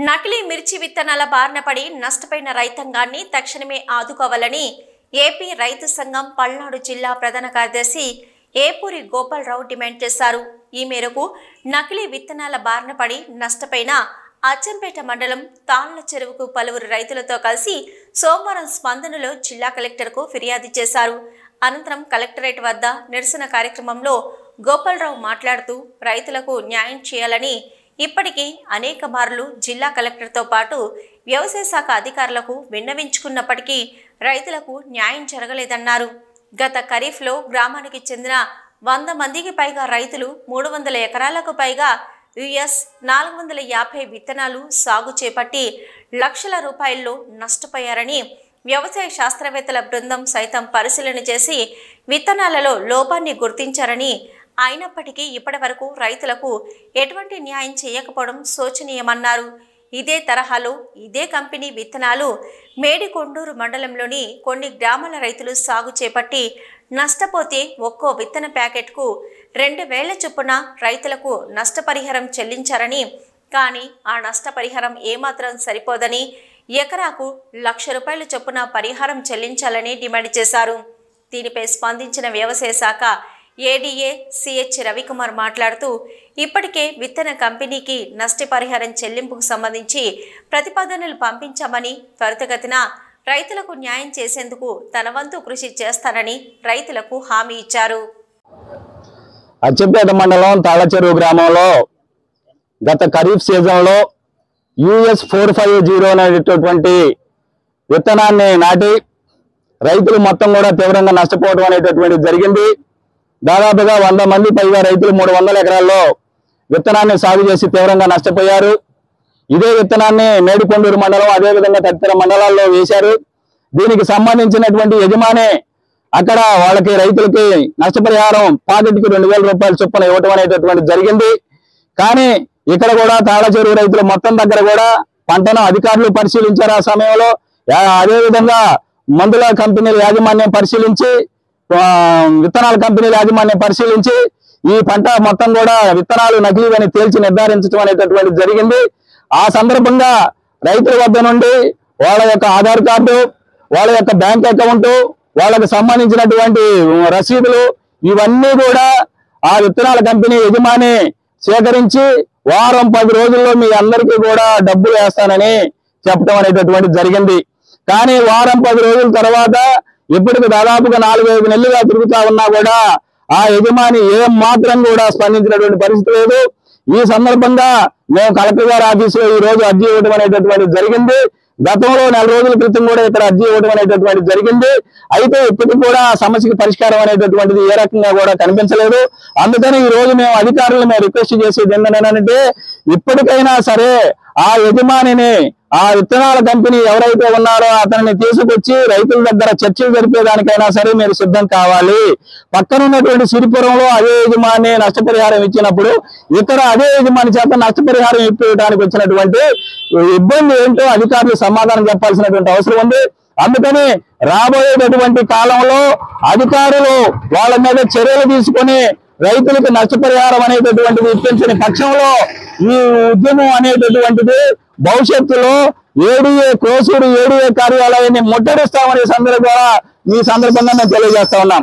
నకిలీ మిర్చి విత్తనాల బారిన పడి నష్టపోయిన రైతాంగాన్ని తక్షణమే ఆదుకోవాలని ఏపీ రైతు సంఘం పల్నాడు జిల్లా ప్రధాన కార్యదర్శి ఏపూరి గోపాలరావు డిమాండ్ చేశారు. ఈ మేరకు నకిలీ విత్తనాల బారిన పడి నష్టపోయిన అచ్చంపేట మండలం తాళ్ల చెరువుకు పలువురు రైతులతో కలిసి సోమవారం స్పందనలో జిల్లా కలెక్టర్కు ఫిర్యాదు చేశారు. అనంతరం కలెక్టరేట్ వద్ద నిరసన కార్యక్రమంలో గోపాలరావు మాట్లాడుతూ రైతులకు న్యాయం చేయాలని ఇప్పటికీ అనేక మార్లు జిల్లా కలెక్టర్తో పాటు వ్యవసాయ శాఖ అధికారులకు విన్నవించుకున్నప్పటికీ రైతులకు న్యాయం జరగలేదన్నారు. గత ఖరీఫ్లో గ్రామానికి చెందిన 100 మందికి పైగా రైతులు 300 ఎకరాలకు పైగా US 450 విత్తనాలు సాగు చేపట్టి లక్షల రూపాయల్లో నష్టపోయారని వ్యవసాయ శాస్త్రవేత్తల బృందం సైతం పరిశీలన చేసి విత్తనాలలో లోపాన్ని గుర్తించారని, అయినప్పటికీ ఇప్పటివరకు రైతులకు ఎటువంటి న్యాయం చేయకపోవడం శోచనీయమన్నారు. ఇదే తరహాలో ఇదే కంపెనీ విత్తనాలు మేడికొండూరు మండలంలోని కొన్ని గ్రామాల రైతులు సాగు చేపట్టి నష్టపోతే ఒక్కో విత్తన ప్యాకెట్కు 2000 చొప్పున రైతులకు నష్టపరిహారం చెల్లించారని, కానీ ఆ నష్టపరిహారం ఏమాత్రం సరిపోదని ఎకరాకు 1,00,000 రూపాయల చొప్పున పరిహారం చెల్లించాలని డిమాండ్ చేశారు. దీనిపై స్పందించిన వ్యవసాయ శాఖ ఏడీఏ సిహెచ్ రవికుమార్ మాట్లాడుతూ ఇప్పటికే విత్తన కంపెనీకి నష్టపరిహారం చెల్లింపుకు సంబంధించి ప్రతిపాదనలు పంపించామని, త్వరితగతిన రైతులకు న్యాయం చేసేందుకు తన వంతు కృషి చేస్తానని రైతులకు హామీ ఇచ్చారు. అచ్చంపేట మండలం తాళ్లచెరువు గ్రామంలో గత ఖరీఫ్ సీజన్లో US 450 అనేటటువంటి విత్తనాన్ని నాటి రైతులు మొత్తం కూడా తీవ్రంగా నష్టపోవడం అనేటటువంటిది జరిగింది. దాదాపుగా 100 మంది పైగా రైతులు 300 ఎకరాల్లో విత్తనాన్ని సాగు చేసి తీవ్రంగా నష్టపోయారు. ఇదే విత్తనాన్ని మేడికొండూరు మండలం అదేవిధంగా తదితర మండలాల్లో వేశారు. దీనికి సంబంధించినటువంటి యజమాని అక్కడ వాళ్ళకి రైతులకి నష్టపరిహారం పాకెట్కి 2,000 రూపాయల చొప్పున ఇవ్వటం అనేటటువంటి జరిగింది. కానీ ఇక్కడ కూడా తాళ్ల చెరువు రైతులు మొత్తం దగ్గర కూడా పంటను అధికారులు పరిశీలించారు. ఆ సమయంలో అదేవిధంగా మందుల కంపెనీల యాజమాన్యం పరిశీలించి, విత్తనాల కంపెనీల యాజమాన్యం పరిశీలించి ఈ పంట మొత్తం కూడా విత్తనాలు నకిలీవని తేల్చి నిర్ధారించడం అనేటటువంటి జరిగింది. ఆ సందర్భంగా రైతుల వద్ద నుండి వాళ్ళ యొక్క ఆధార్ కార్డు, వాళ్ళ యొక్క బ్యాంక్ అకౌంట్, వాళ్ళకు సంబంధించినటువంటి రసీదులు ఇవన్నీ కూడా ఆ విత్తనాల కంపెనీ యజమాని సేకరించి వారం 10 రోజుల్లో మీ అందరికీ కూడా డబ్బులు వేస్తానని చెప్పడం అనేటటువంటి జరిగింది. కానీ వారం 10 రోజుల తర్వాత ఇప్పటికి దాదాపుగా 4-5 నెలలుగా తిరుగుతా ఉన్నా కూడా ఆ యజమాని ఏం మాత్రం కూడా స్పందించినటువంటి పరిస్థితి లేదు. ఈ సందర్భంగా మేము కలెక్టర్ గారి ఆఫీసులో ఈ రోజు అర్జీ ఇవ్వడం అనేటటువంటి జరిగింది. గతంలో 4 రోజుల క్రితం కూడా ఇక్కడ అర్జీ ఇవ్వడం అనేటటువంటి జరిగింది. అయితే ఇప్పటికి కూడా ఆ సమస్యకి పరిష్కారం అనేటటువంటిది ఏ రకంగా కూడా కనిపించలేదు. అందుకని ఈ రోజు మేము అధికారులను మేము రిక్వెస్ట్ చేసేది ఏంటంటే ఇప్పటికైనా సరే ఆ యజమానిని, ఆ విత్తనాల కంపెనీ ఎవరైతే ఉన్నారో అతన్ని తీసుకొచ్చి రైతుల దగ్గర చర్చలు జరిపేదానికైనా సరే మీరు సిద్ధం కావాలి. పక్కన ఉన్నటువంటి సిరిపురంలో అదే యజమాని నష్టపరిహారం ఇచ్చినప్పుడు ఇక్కడ అదే యజమాని చేత నష్టపరిహారం ఇప్పించడానికి వచ్చినటువంటి ఇబ్బంది ఏంటో అధికారులు సమాధానం చెప్పాల్సినటువంటి అవసరం ఉంది. అందుకని రాబోయేటటువంటి కాలంలో అధికారులు వాళ్ళ మీద చర్యలు తీసుకొని రైతులకు నష్టపరిహారం అనేటటువంటిది ఇప్పించిన పక్షంలో ఈ ఉద్యమం అనేటటువంటిది భవిష్యత్తులో కోసూరు ఏడీఏ కార్యాలయాన్ని ముట్టడిస్తామనే ఈ సందర్భంగా మేము తెలియజేస్తా ఉన్నాం.